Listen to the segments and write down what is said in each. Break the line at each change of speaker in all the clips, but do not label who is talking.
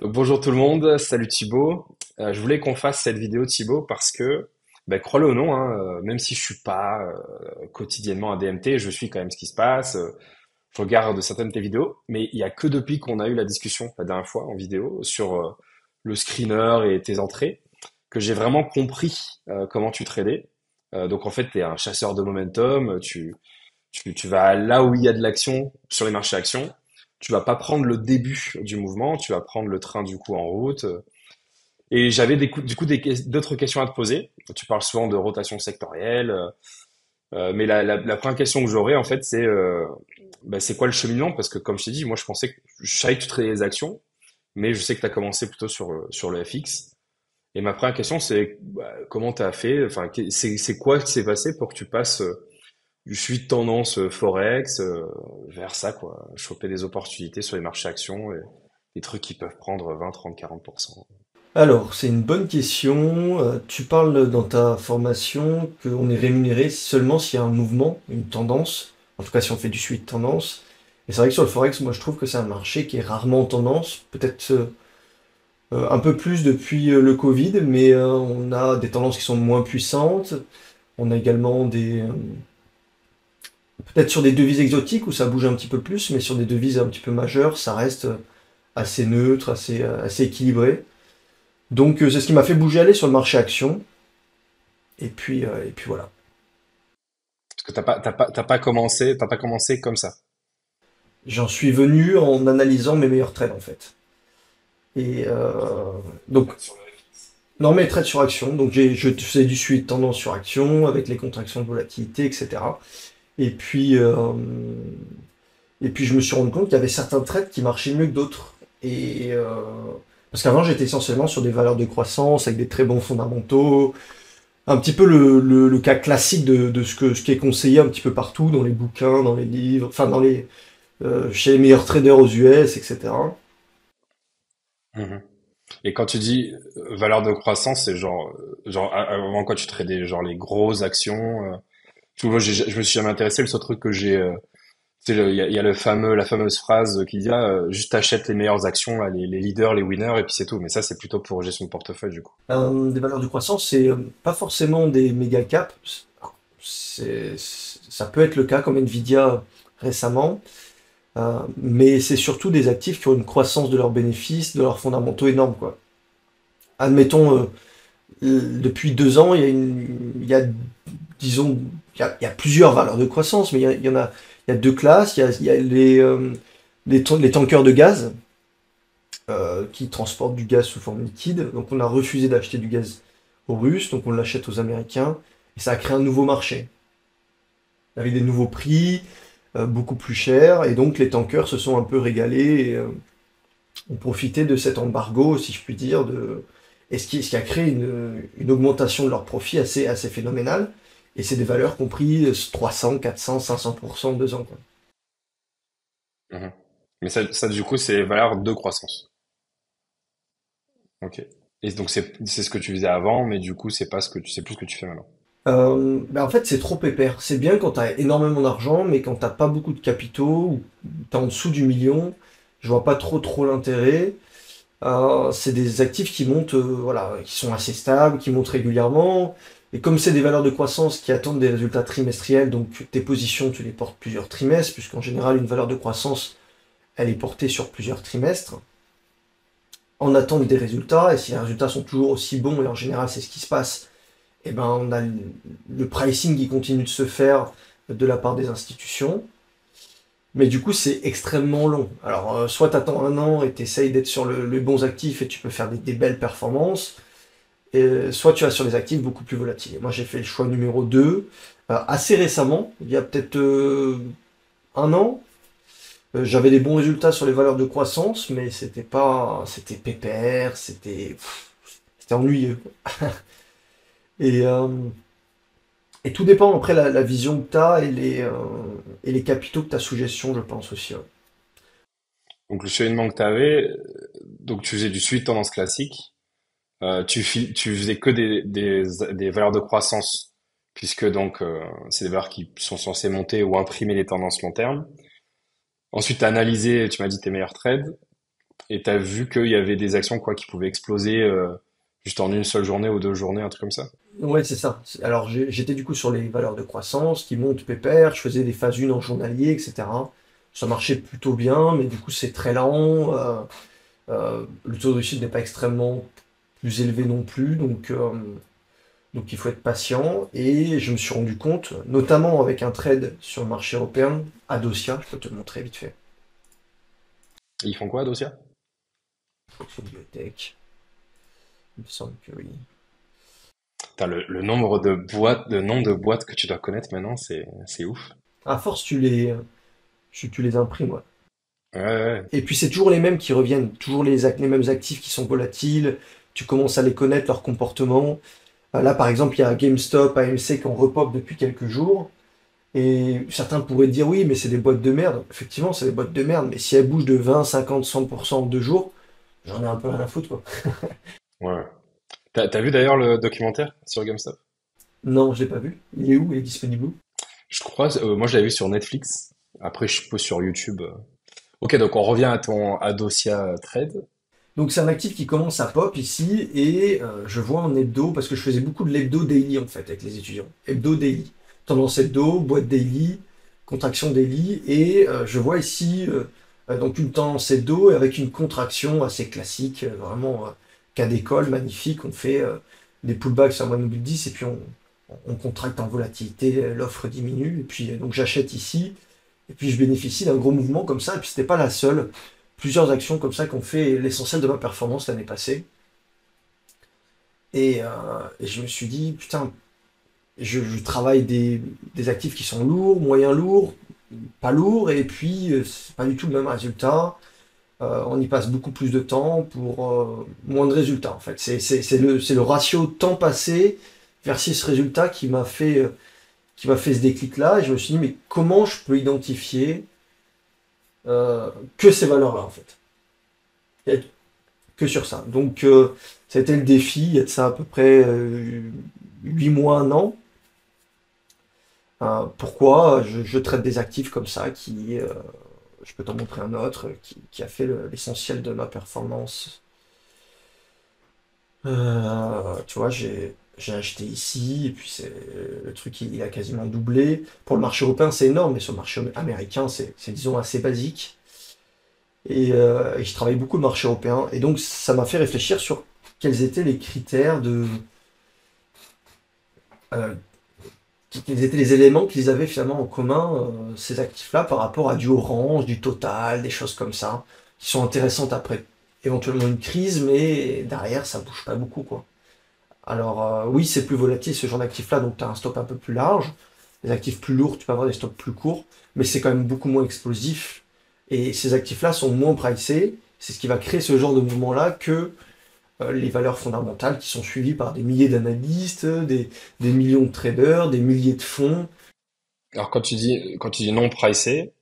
Donc, bonjour tout le monde, salut Thibaut. Je voulais qu'on fasse cette vidéo Thibaut parce que, crois-le ou non, hein, même si je suis pas quotidiennement à DMT, je suis quand même ce qui se passe. Je regarde certaines de tes vidéos, mais il y a que depuis qu'on a eu la discussion la dernière fois en vidéo sur le screener et tes entrées que j'ai vraiment compris comment tu tradais. Donc en fait, tu es un chasseur de momentum, tu vas là où il y a de l'action sur les marchés actions. Tu vas pas prendre le début du mouvement, tu vas prendre le train du coup en route. Et j'avais du coup d'autres questions à te poser. Tu parles souvent de rotation sectorielle, mais la première question que j'aurais en fait, c'est quoi le cheminement? Parce que comme je t'ai dit, moi je savais que tu traitais les actions, mais je sais que tu as commencé plutôt sur le FX. Et ma première question, c'est comment tu as fait? Enfin, c'est quoi qui s'est passé pour que tu passes du suivi de tendance Forex vers ça, quoi. Choper des opportunités sur les marchés actions et des trucs qui peuvent prendre 20, 30, 40%.
Alors, c'est une bonne question. Tu parles dans ta formation qu'on est rémunéré seulement s'il y a un mouvement, une tendance. En tout cas, si on fait du suivi de tendance. Et c'est vrai que sur le Forex, moi, je trouve que c'est un marché qui est rarement en tendance. Peut-être un peu plus depuis le Covid, mais on a des tendances qui sont moins puissantes. On a également peut-être sur des devises exotiques où ça bouge un petit peu plus, mais sur des devises un petit peu majeures, ça reste assez neutre, assez équilibré. Donc c'est ce qui m'a fait bouger aller sur le marché action. Et puis voilà.
Parce que t'as pas commencé comme ça.
J'en suis venu en analysant mes meilleurs trades en fait. Et donc,
Sur le FX.
non mes trades sur action. Donc je faisais du suivi de tendance sur action avec les contractions de volatilité, etc. Et puis, euh, et puis je me suis rendu compte qu'il y avait certains trades qui marchaient mieux que d'autres. Parce qu'avant j'étais essentiellement sur des valeurs de croissance avec des très bons fondamentaux. Un petit peu le cas classique de ce qui est conseillé un petit peu partout dans les bouquins, dans les livres, enfin chez les meilleurs traders aux US, etc.
Mhm. Et quand tu dis valeur de croissance, c'est avant quoi tu tradais genre les grosses actions. Tu vois, je me suis jamais intéressé. Le seul truc que il y a la fameuse phrase qui dit juste achète les meilleures actions, là, les leaders, les winners, et puis c'est tout. Mais ça, c'est plutôt pour gestion de portefeuille du coup.
Des valeurs de croissance, c'est pas forcément des méga caps. Ça peut être le cas comme Nvidia récemment, mais c'est surtout des actifs qui ont une croissance de leurs bénéfices, de leurs fondamentaux énormes, quoi. Admettons, depuis 2 ans, disons, il y a plusieurs valeurs de croissance, mais il y a deux classes. Il y a les tankers de gaz qui transportent du gaz sous forme liquide. Donc on a refusé d'acheter du gaz aux Russes, donc on l'achète aux Américains, et ça a créé un nouveau marché avec des nouveaux prix beaucoup plus chers, et donc les tankers se sont un peu régalés et ont profité de cet embargo, si je puis dire, ce qui a créé une augmentation de leurs profits assez phénoménale. Et c'est des valeurs qui ont pris 300, 400, 500% en 2 ans, quoi.
Mhm. Mais ça du coup, c'est valeur de croissance. Ok. Et donc c'est ce que tu faisais avant, mais du coup, c'est plus ce que tu fais maintenant.
En fait, c'est trop pépère. C'est bien quand tu as énormément d'argent, mais quand t'as pas beaucoup de capitaux, ou tu es en dessous du million, je vois pas trop l'intérêt. C'est des actifs qui montent, voilà, qui sont assez stables, qui montent régulièrement. Et comme c'est des valeurs de croissance qui attendent des résultats trimestriels, donc tes positions, tu les portes plusieurs trimestres, puisqu'en général, une valeur de croissance, elle est portée sur plusieurs trimestres, en attente des résultats. Et si les résultats sont toujours aussi bons, et en général, c'est ce qui se passe, et ben, on a le pricing qui continue de se faire de la part des institutions. Mais du coup, c'est extrêmement long. Alors, soit tu attends un an et tu essayes d'être sur les bons actifs et tu peux faire des belles performances, et soit tu vas sur les actifs beaucoup plus volatiles. Et moi, j'ai fait le choix numéro 2 assez récemment, il y a peut-être un an. J'avais des bons résultats sur les valeurs de croissance, mais c'était pépère, c'était ennuyeux. Et, euh, et tout dépend après la vision que tu as et les capitaux que tu as sous gestion, je pense aussi, ouais.
Donc le cheminement que tu avais, donc tu faisais du suivi de tendance classique. Tu faisais que des valeurs de croissance, puisque donc c'est des valeurs qui sont censées monter ou imprimer les tendances long terme. Ensuite, tu as analysé, tu m'as dit tes meilleurs trades. Et t'as vu qu'il y avait des actions quoi qui pouvaient exploser juste en une seule journée ou 2 journées, un truc comme ça?
Ouais, c'est ça. Alors j'étais du coup sur les valeurs de croissance qui montent pépère, je faisais des phases 1 en journalier, etc. Ça marchait plutôt bien, mais du coup c'est très lent. Le taux de réussite n'est pas extrêmement plus élevé non plus, donc il faut être patient. Et je me suis rendu compte, notamment avec un trade sur le marché européen, Adosia, je peux te le montrer vite fait.
Et ils font quoi, Dosia?
C'est bibliothèque, il me semble que oui.
Putain, le nombre de boîtes, le nombre de boîtes que tu dois connaître maintenant, c'est ouf.
À force, tu les imprimes, ouais.
Ouais, ouais.
Et puis c'est toujours les mêmes qui reviennent, toujours les mêmes actifs qui sont volatiles, tu commences à les connaître, leur comportement. Là, par exemple, il y a GameStop, AMC qui ont repop depuis quelques jours. Et certains pourraient dire oui, mais c'est des boîtes de merde. Effectivement, c'est des boîtes de merde, mais si elles bougent de 20, 50, 100% en 2 jours, j'en ai un peu rien à foutre, quoi.
Ouais. Ouais. T'as vu d'ailleurs le documentaire sur GameStop?
Non, je l'ai pas vu. Il est où? Il est disponible où?
Je crois, moi je l'avais vu sur Netflix. Après, je suppose sur YouTube. Ok, donc on revient à ton Adosia trade.
Donc c'est un actif qui commence à pop ici, et je vois en hebdo, parce que je faisais beaucoup de l'hebdo daily en fait avec les étudiants. Hebdo daily. Tendance hebdo, boîte daily, contraction daily, et je vois ici donc une tendance hebdo avec une contraction assez classique, vraiment cas d'école, magnifique. On fait des pullbacks sur la moyenne mobile 10 et puis on contracte en volatilité, l'offre diminue, et puis donc j'achète ici, et puis je bénéficie d'un gros mouvement comme ça, et puis c'était pas la seule. Plusieurs actions comme ça qui ont fait l'essentiel de ma performance l'année passée. Et je me suis dit, putain, je travaille des actifs qui sont lourds, moyens lourds, pas lourds, et puis c'est pas du tout le même résultat. On y passe beaucoup plus de temps pour moins de résultats en fait. C'est le ratio temps passé versus résultat qui m'a fait ce déclic-là. Et je me suis dit, mais comment je peux identifier que ces valeurs-là en fait? Et que sur ça. Donc, ça a été le défi, il y a de ça à peu près 8 mois, un an. Pourquoi je traite des actifs comme ça, je peux t'en montrer un autre, qui a fait l'essentiel de ma performance. Tu vois, j'ai acheté ici, et puis le truc, il a quasiment doublé. Pour le marché européen, c'est énorme, mais sur le marché américain, disons, assez basique. Et je travaille beaucoup le marché européen. Et donc, ça m'a fait réfléchir sur quels étaient les critères euh, quels étaient les éléments qu'ils avaient finalement en commun, ces actifs-là, par rapport à du Orange, du Total, des choses comme ça, qui sont intéressantes après éventuellement une crise, mais derrière, ça bouge pas beaucoup, quoi. Alors, oui, c'est plus volatile ce genre d'actifs-là, donc tu as un stop un peu plus large. Les actifs plus lourds, tu peux avoir des stops plus courts, mais c'est quand même beaucoup moins explosif. Et ces actifs-là sont moins pricés. C'est ce qui va créer ce genre de mouvement-là que les valeurs fondamentales qui sont suivies par des milliers d'analystes, des millions de traders, des milliers de fonds.
Alors quand tu dis non pricé,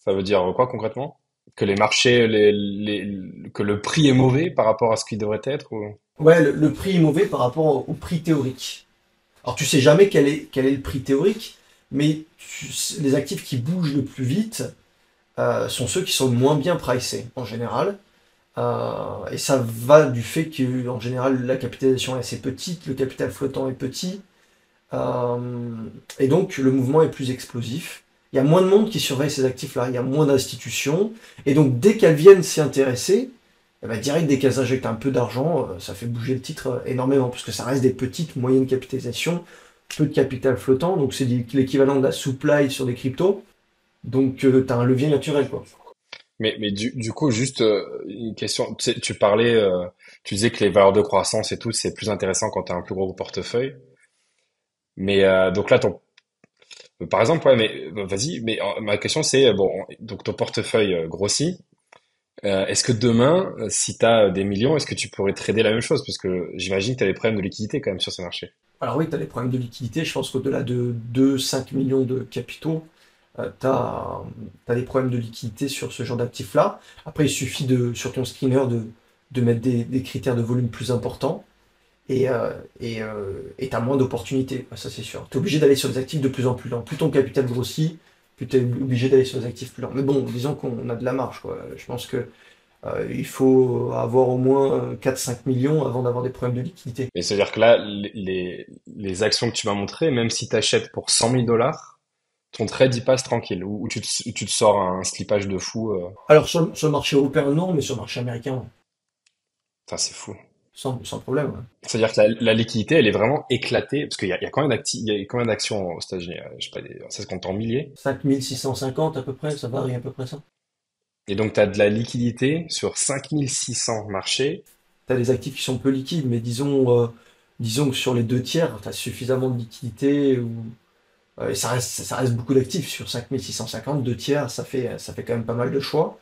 ça veut dire quoi concrètement? Que les marchés, que le prix est mauvais par rapport à ce qu'il devrait être ou...
Ouais, le prix est mauvais par rapport au prix théorique. Alors tu sais jamais quel est le prix théorique, mais les actifs qui bougent le plus vite sont ceux qui sont le moins bien pricés en général. Et ça va du fait que en général la capitalisation est assez petite, le capital flottant est petit, euh, et donc le mouvement est plus explosif. Il y a moins de monde qui surveille ces actifs-là, il y a moins d'institutions, et donc dès qu'elles viennent s'y intéresser, eh ben, direct dès qu'elles injectent un peu d'argent, ça fait bouger le titre énormément, parce que ça reste des petites, moyennes capitalisations, peu de capital flottant, donc c'est l'équivalent de la supply sur des cryptos, donc tu as un levier naturel, quoi.
Mais du coup, juste une question. Tu parlais, tu disais que les valeurs de croissance et tout, c'est plus intéressant quand tu as un plus gros portefeuille. Mais donc là, par exemple, ouais, mais vas-y. Mais ma question c'est bon, donc ton portefeuille grossit. Est-ce que demain, si tu as des millions, est-ce que tu pourrais trader la même chose? Parce que j'imagine que tu as des problèmes de liquidité quand même sur ces marchés.
Alors oui, tu as des problèmes de liquidité. Je pense qu'au-delà de 2, 5 millions de capitaux, tu as des problèmes de liquidité sur ce genre d'actifs-là. Après, il suffit sur ton screener de mettre des critères de volume plus importants, et tu as moins d'opportunités. Ça, c'est sûr. Tu es obligé d'aller sur des actifs de plus en plus lents. Plus ton capital grossit, plus tu es obligé d'aller sur des actifs plus lents. Mais bon, disons qu'on a de la marge, quoi. Je pense que Il faut avoir au moins 4-5 millions avant d'avoir des problèmes de liquidité.
Mais c'est-à-dire que là, les actions que tu m'as montrées, même si tu achètes pour 100 000 $, ton trade y passe tranquille, ou tu te sors un slippage de fou.
Alors sur le marché européen, non, mais sur le marché américain,
Ça, c'est fou.
sans problème. Ouais.
C'est-à-dire que la liquidité, elle est vraiment éclatée, parce qu'il y a combien il y a combien d'actions aux États-Unis? Je sais pas, ça se compte en milliers.
5650 à peu près, ça varie à peu près ça.
Et donc, tu as de la liquidité sur 5 600 marchés.
Tu as des actifs qui sont peu liquides, mais disons que sur les deux tiers, tu as suffisamment de liquidité. Et ça reste beaucoup d'actifs. Sur 5650, deux tiers, ça fait quand même pas mal de choix.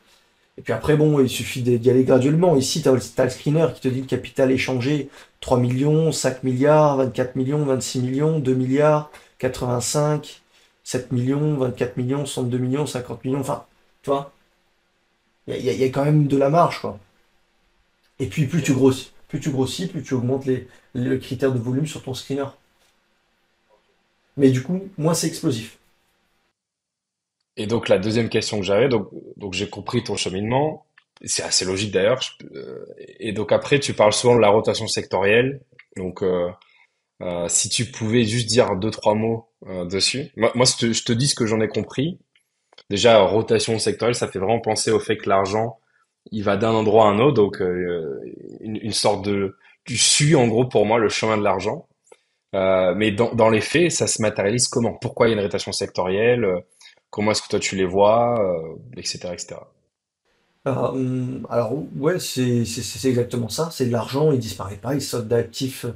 Et puis après, bon, il suffit d'y aller graduellement. Ici, tu as, le screener qui te dit le capital échangé 3 millions, 5 milliards, 24 millions, 26 millions, 2 milliards, 85, 7 millions, 24 millions, 62 millions, 50 millions. Enfin, tu vois, il y a quand même de la marge, quoi. Et puis plus tu grossis, plus tu augmentes le critère de volume sur ton screener. Mais du coup, moins c'est explosif.
Et donc, la deuxième question que j'avais, donc j'ai compris ton cheminement. C'est assez logique d'ailleurs. Et donc après, tu parles souvent de la rotation sectorielle. Donc, si tu pouvais juste dire deux, trois mots dessus. Moi, je te dis ce que j'en ai compris. Déjà, rotation sectorielle, ça fait vraiment penser au fait que l'argent, il va d'un endroit à un autre. Donc, une sorte de... Tu suis en gros pour moi le chemin de l'argent. Mais dans les faits, ça se matérialise comment? Pourquoi il y a une rotation sectorielle? Comment est-ce que toi tu les vois? Etc., etc.
Alors, ouais, c'est exactement ça. C'est de l'argent, il disparaît pas, il saute d'actifs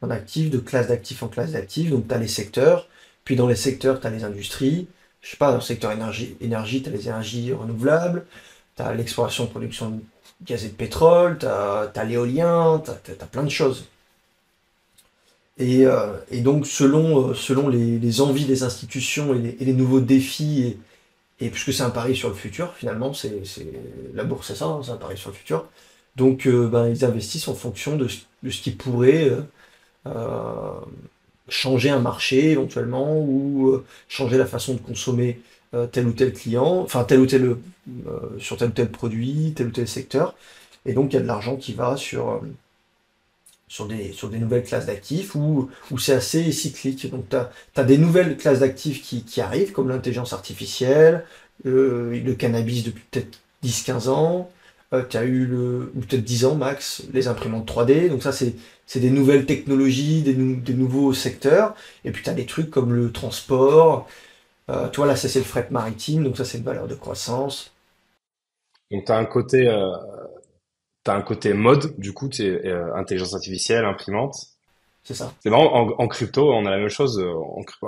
en actifs, de classe d'actifs en classe d'actifs. Donc, tu as les secteurs, puis dans les secteurs, tu as les industries. Je sais pas, dans le secteur énergie, tu as les énergies renouvelables, tu as l'exploration, production de gaz et de pétrole, tu as, l'éolien, tu as plein de choses. Et donc, selon les envies des institutions et les nouveaux défis, et puisque c'est un pari sur le futur, finalement, la bourse, c'est ça, hein, c'est un pari sur le futur. Donc, ben, ils investissent en fonction de ce qui pourrait euh, changer un marché éventuellement, ou changer la façon de consommer tel ou tel client, enfin, sur tel ou tel produit, tel ou tel secteur. Et donc, il y a de l'argent qui va sur des nouvelles classes d'actifs où c'est assez cyclique. Donc, tu as, des nouvelles classes d'actifs qui arrivent, comme l'intelligence artificielle, le cannabis depuis peut-être 10-15 ans, tu as eu ou peut-être 10 ans max, les imprimantes 3D. Donc, ça, c'est des nouvelles technologies, des nouveaux secteurs. Et puis, tu as des trucs comme le transport. Tu vois, là, ça, c'est le fret maritime. Donc, ça, c'est une valeur de croissance.
Donc t'as un côté mode, du coup, intelligence artificielle, imprimante.
C'est ça.
C'est marrant, en crypto, on a la même chose.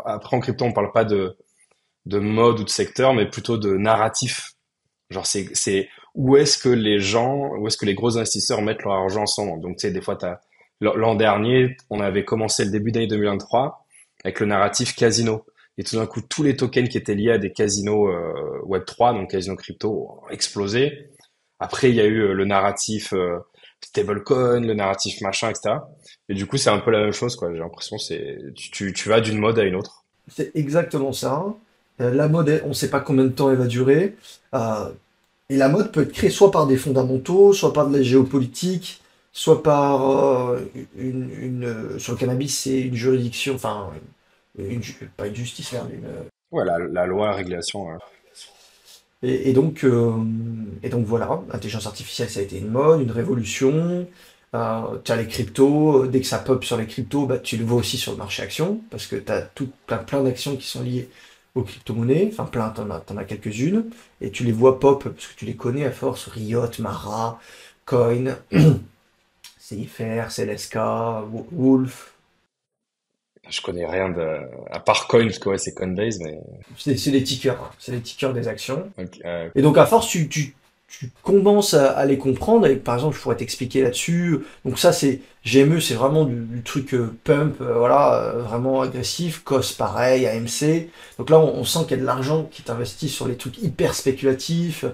Après, en crypto, on parle pas de mode ou de secteur, mais plutôt de narratif. Genre, c'est où est-ce que les gros investisseurs mettent leur argent ensemble. Donc, tu sais, des fois, l'an dernier, on avait commencé le début d'année 2023 avec le narratif casino. Et tout d'un coup, tous les tokens qui étaient liés à des casinos Web3, donc casinos crypto, ont explosé. Après, il y a eu le narratif stablecoin, le narratif machin, etc. Et du coup, c'est un peu la même chose, quoi. J'ai l'impression, tu vas d'une mode à une autre.
C'est exactement ça. La mode, on ne sait pas combien de temps elle va durer. Euh, Et la mode peut être créée soit par des fondamentaux, soit par de la géopolitique, soit par sur le cannabis, c'est une juridiction, enfin, pas une justice, merde,
Ouais, la loi, la régulation. Ouais.
et donc voilà, l'intelligence artificielle, ça a été une mode, une révolution. Tu as les cryptos, dès que ça pop sur les cryptos, bah, tu le vois aussi sur le marché action, parce que tu as plein d'actions qui sont liées aux crypto-monnaies, enfin plein, t'en as quelques-unes, et tu les vois pop, parce que tu les connais à force, Riot, Mara, Coin, CIFR, CLSK, Wolf,
Je connais rien à part Coin, parce que ouais, c'est Coinbase, mais
c'est les tickers, hein, c'est les tickers des actions.
ok,
Et donc à force, tu commences à les comprendre. Et, par exemple, je pourrais t'expliquer là-dessus. Donc ça, c'est GME, c'est vraiment du truc pump, voilà, vraiment agressif. COS, pareil, AMC. Donc là, on sent qu'il y a de l'argent qui est investi sur les trucs hyper spéculatifs.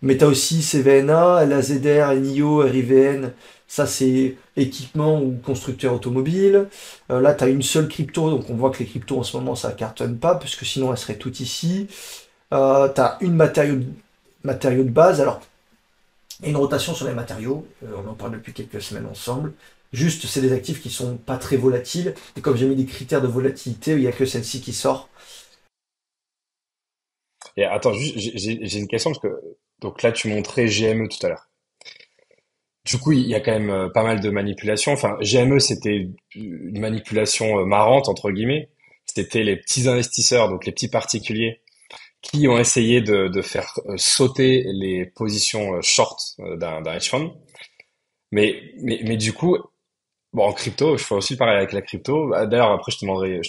Mais t'as aussi CVNA, LAZR, NIO, RIVN. Ça, c'est équipement ou constructeur automobile. Là, t'as une seule crypto. Donc on voit que les cryptos en ce moment, ça cartonne pas, parce que sinon, elles seraient toutes ici. T'as une matériau de base. Alors, Et une rotation sur les matériaux, on en parle depuis quelques semaines ensemble. Juste, c'est des actifs qui sont pas très volatiles. Et comme j'ai mis des critères de volatilité, il n'y a que celle-ci qui sort.
Et attends, juste, j'ai une question parce que donc là tu montrais GME tout à l'heure. Du coup, il y a quand même pas mal de manipulations. Enfin, GME, c'était une manipulation marrante, entre guillemets. C'était les petits investisseurs, donc les petits particuliers, qui ont essayé de faire sauter les positions short d'un hedge fund. Mais du coup, bon, en crypto, je fais aussi pareil avec la crypto. D'ailleurs, après, je te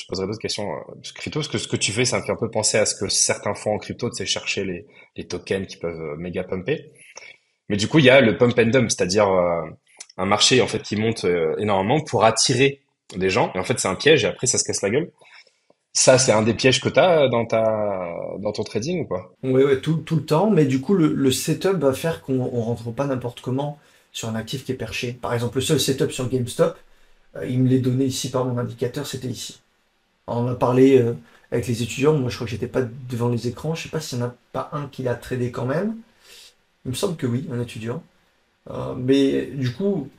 poserai d'autres questions sur crypto, parce que ce que tu fais, ça me fait un peu penser à ce que certains font en crypto, de sais, chercher les tokens qui peuvent méga pumper. Mais du coup, il y a le pump and dump, c'est-à-dire un marché en fait qui monte énormément pour attirer des gens. Et en fait, c'est un piège et après, ça se casse la gueule. Ça, c'est un des pièges que tu as dans ton trading ou quoi?
Oui, ouais, tout le temps, mais du coup, le setup va faire qu'on rentre pas n'importe comment sur un actif qui est perché. Par exemple, le seul setup sur GameStop, il me l'est donné ici par mon indicateur, c'était ici. On en a parlé avec les étudiants, moi je crois que j'étais pas devant les écrans, je sais pas s'il n'y en a pas un qui l'a tradé quand même. Il me semble que oui, un étudiant. Mais du coup,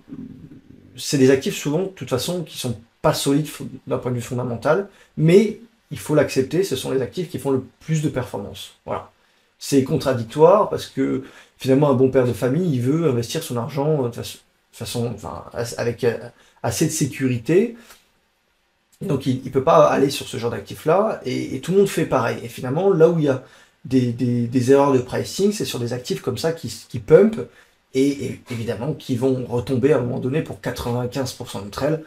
c'est des actifs souvent, de toute façon, qui sont pas solides d'un point de vue fondamental, mais il faut l'accepter, ce sont les actifs qui font le plus de performance. Voilà. C'est contradictoire parce que finalement, un bon père de famille, il veut investir son argent enfin, avec assez de sécurité. Donc, il ne peut pas aller sur ce genre d'actifs-là, et tout le monde fait pareil. Et finalement, là où il y a des erreurs de pricing, c'est sur des actifs comme ça qui pump, et évidemment qui vont retomber à un moment donné pour 95% d'entre elles.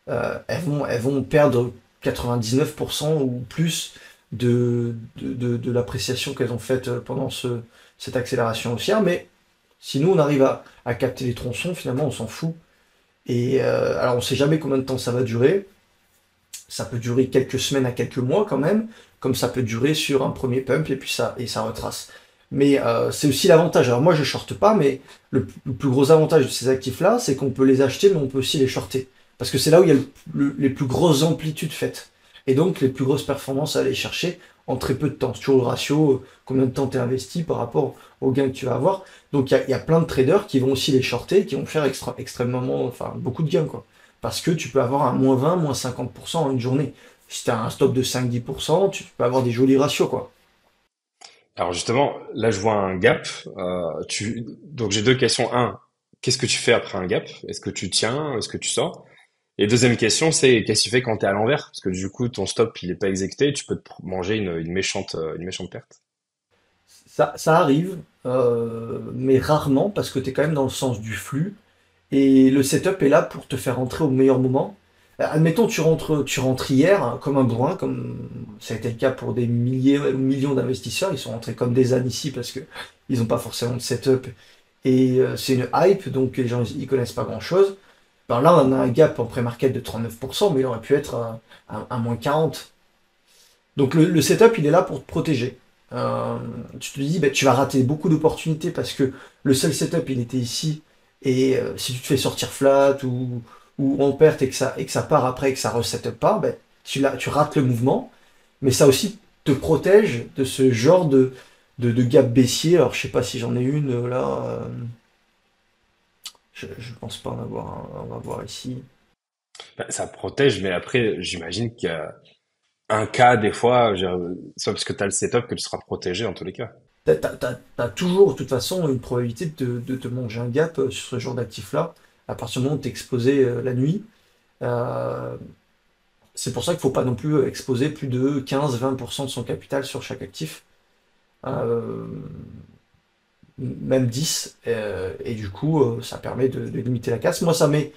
Elles vont perdre 99% ou plus de l'appréciation qu'elles ont faite pendant cette accélération haussière. Mais si nous, on arrive à capter les tronçons, finalement, on s'en fout. Et alors, on ne sait jamais combien de temps ça va durer. Ça peut durer quelques semaines à quelques mois quand même, comme ça peut durer sur un premier pump et ça retrace. Mais c'est aussi l'avantage. Alors moi je shorte pas, mais le plus gros avantage de ces actifs-là, c'est qu'on peut les acheter, mais on peut aussi les shorter. Parce que c'est là où il y a les plus grosses amplitudes faites. Et donc les plus grosses performances à aller chercher en très peu de temps. C'est toujours le ratio, combien de temps tu es investi par rapport aux gains que tu vas avoir. Donc il y a plein de traders qui vont aussi les shorter, qui vont faire extrêmement, enfin beaucoup de gains quoi. Parce que tu peux avoir un moins 20, moins 50% en une journée. Si tu as un stop de 5-10%, tu peux avoir des jolis ratios, quoi.
Alors justement, là, je vois un gap. Donc j'ai deux questions. Un, qu'est-ce que tu fais après un gap? Est-ce que tu tiens? Est-ce que tu sors? Et deuxième question, c'est qu'est-ce que tu fais quand tu es à l'envers? Parce que du coup, ton stop, il est pas exécuté, tu peux manger une méchante perte.
Ça arrive, mais rarement, parce que tu es quand même dans le sens du flux. Et le setup est là pour te faire rentrer au meilleur moment. Admettons, tu rentres hier hein, comme un bourrin, comme ça a été le cas pour des milliers ou millions d'investisseurs. Ils sont rentrés comme des ânes ici parce que ils n'ont pas forcément de setup. Et c'est une hype, donc les gens ils connaissent pas grand-chose. Ben là, on a un gap en pré-market de 39%, mais il aurait pu être un moins 40. Donc le setup, il est là pour te protéger. Euh, Tu te dis, ben, tu vas rater beaucoup d'opportunités parce que le seul setup, il était ici. Et si tu te fais sortir flat ou en perte et que ça part après et que ça reset pas, ben, tu rates le mouvement. Mais ça aussi te protège de ce genre de gap baissier. Alors je sais pas si j'en ai une là. Je pense pas en avoir un. On va voir ici.
Bah, ça protège, mais après, j'imagine qu'il y a un cas, des fois, soit parce que tu as le setup que tu seras protégé en tous les cas.
T'as toujours, de toute façon, une probabilité de te manger un gap sur ce genre d'actif-là, à partir du moment où t'es exposé la nuit. Euh, c'est pour ça qu'il faut pas non plus exposer plus de 15-20% de son capital sur chaque actif, euh, même 10, et du coup, ça permet de limiter la casse. Moi, ça m'est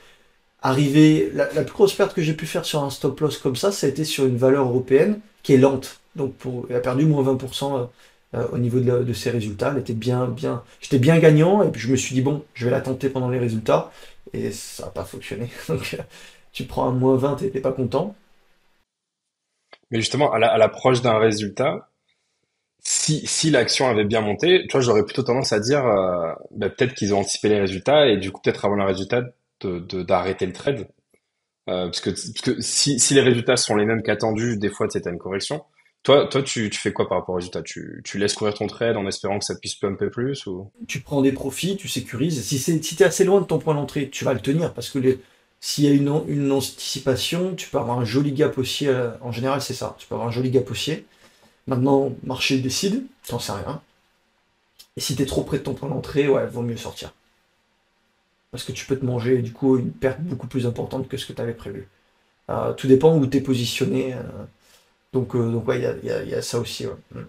arrivé, la plus grosse perte que j'ai pu faire sur un stop loss comme ça a été sur une valeur européenne qui est lente. Donc, elle a perdu moins 20% au niveau de ses résultats. Elle était j'étais bien gagnant, et puis je me suis dit, bon, je vais la tenter pendant les résultats, et ça n'a pas fonctionné. Donc, tu prends un moins 20 et t'es pas content.
Mais justement, à l'approche d'un résultat, si l'action avait bien monté, tu vois, j'aurais plutôt tendance à dire, bah, peut-être qu'ils ont anticipé les résultats et du coup, peut-être avant le résultat, d'arrêter le trade. Parce que si les résultats sont les mêmes qu'attendus, des fois, c'est une correction. Toi, tu fais quoi par rapport au résultat? Tu laisses courir ton trade en espérant que ça puisse pumper plus ou?
Tu prends des profits, tu sécurises. Et si t'es assez loin de ton point d'entrée, tu vas le tenir parce que s'il y a une anticipation, tu peux avoir un joli gap haussier. En général, c'est ça. Tu peux avoir un joli gap haussier. Maintenant, marché décide, t'en sais rien. Et si t'es trop près de ton point d'entrée, ouais, vaut mieux sortir. Parce que tu peux te manger du coup une perte beaucoup plus importante que ce que tu avais prévu. Tout dépend où tu es positionné. Donc ouais, il y a ça aussi. Ouais.